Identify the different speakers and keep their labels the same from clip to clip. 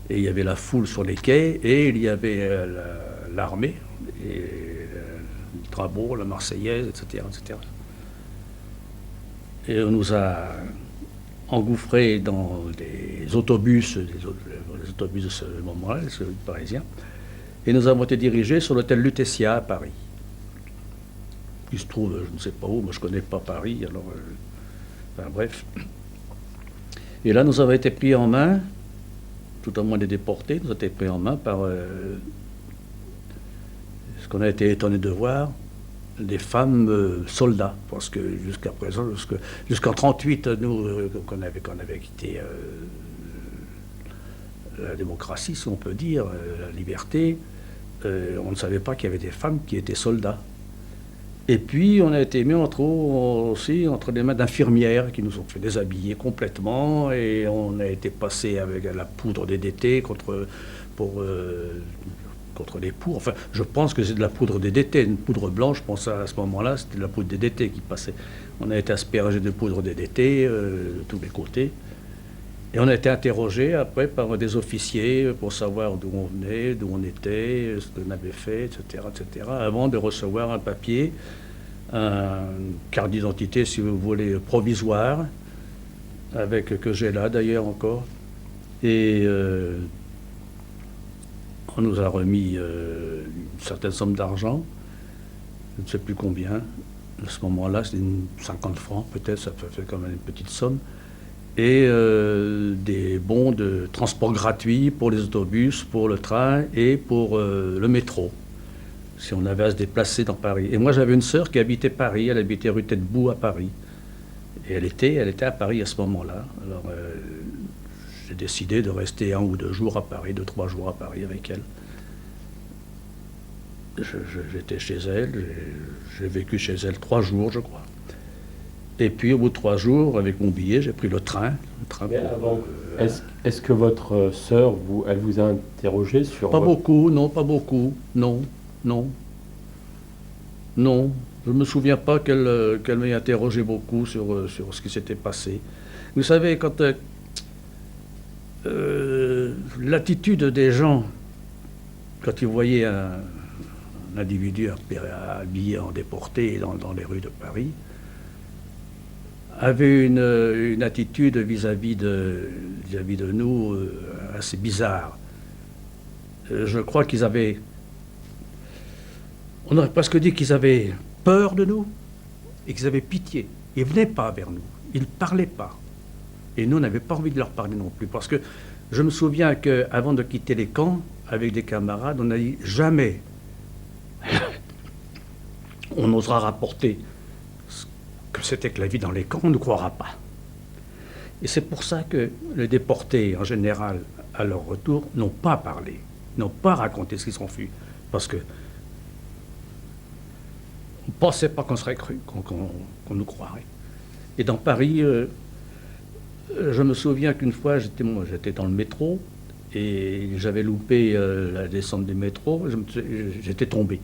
Speaker 1: Et il y avait la foule sur les quais, et il y avait l'armée, et le drapeau, la Marseillaise, etc., etc. Et on nous a engouffrés dans des autobus, les autobus de ce moment-là, les autobus parisiens, et nous avons été dirigés sur l'hôtel Lutetia à Paris. Il se trouve, je ne sais pas où, moi je ne connais pas Paris, alors, enfin bref. Et là, nous avons été pris en main, tout au moins des déportés, nous avons été pris en main par ce qu'on a été étonné de voir, des femmes soldats, parce que jusqu'à présent, jusqu'en 1938, nous, qu'on avait quitté la démocratie, si on peut dire, la liberté, on ne savait pas qu'il y avait des femmes qui étaient soldats. Et puis, on a été mis aussi entre les mains d'infirmières qui nous ont fait déshabiller complètement, et on a été passé avec la poudre DDT contre les poux. Enfin, je pense que c'est de la poudre DDT, une poudre blanche, je pense à ce moment-là, c'était de la poudre DDT qui passait. On a été aspergé de poudre DDT de tous les côtés. Et on a été interrogé après par des officiers pour savoir d'où on venait, d'où on était, ce qu'on avait fait, etc., etc., avant de recevoir un papier, un carte d'identité, si vous voulez, provisoire, que j'ai là d'ailleurs encore. Et on nous a remis une certaine somme d'argent, je ne sais plus combien. À ce moment-là, c'était 50 francs peut-être, ça fait quand même une petite somme. Et des bons de transport gratuit pour les autobus, pour le train et pour le métro, si on avait à se déplacer dans Paris. Et moi, j'avais une sœur qui habitait Paris, elle habitait rue Tête-Bout à Paris. Et elle était à Paris à ce moment-là. Alors, j'ai décidé de rester 1 ou 2 jours à Paris, 2-3 jours à Paris avec elle. J'étais chez elle, j'ai vécu chez elle 3 jours, je crois. Et puis, au bout de 3 jours, avec mon billet, j'ai pris le train.
Speaker 2: Mais avant, est-ce que votre sœur, elle vous a interrogé sur
Speaker 1: Pas beaucoup, non, pas beaucoup. Non, non. Non. Je ne me souviens pas qu'elle m'ait interrogé beaucoup sur ce qui s'était passé. Vous savez, quand l'attitude des gens, quand ils voyaient un individu habillé en déporté dans les rues de Paris, avait une attitude vis-à-vis de nous assez bizarre. Je crois qu'ils avaient... On aurait presque dit qu'ils avaient peur de nous et qu'ils avaient pitié. Ils ne venaient pas vers nous, ils ne parlaient pas. Et nous, on n'avait pas envie de leur parler non plus. Parce que je me souviens qu'avant de quitter les camps, avec des camarades, on a dit jamais on n'osera rapporter que c'était que la vie dans les camps, on ne croira pas. Et c'est pour ça que les déportés, en général, à leur retour, n'ont pas parlé, n'ont pas raconté ce qu'ils ont vu. Parce que on ne pensait pas qu'on serait cru, qu'on nous croirait. Et dans Paris, je me souviens qu'une fois, j'étais dans le métro, et j'avais loupé la descente du métro, j'étais tombé.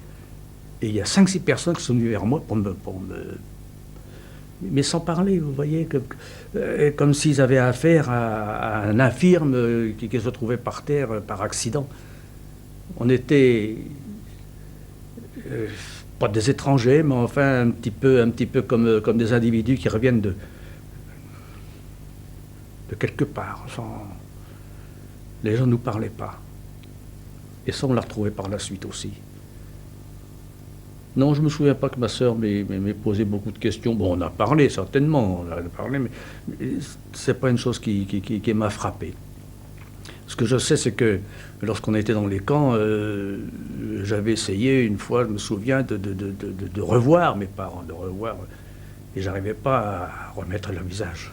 Speaker 1: Et il y a 5-6 personnes qui sont venues vers moi pour me mais sans parler, vous voyez, comme s'ils avaient affaire à un infirme qui se trouvait par terre par accident. On était pas des étrangers, mais enfin un petit peu comme des individus qui reviennent de quelque part. Les gens ne nous parlaient pas. Et ça, on l'a retrouvé par la suite aussi. Non, je ne me souviens pas que ma sœur m'ait posé beaucoup de questions. Bon, on a parlé, certainement, on a parlé, mais ce n'est pas une chose qui m'a frappé. Ce que je sais, c'est que lorsqu'on était dans les camps, j'avais essayé une fois, je me souviens, de revoir mes parents, et j'arrivais pas à remettre leur visage.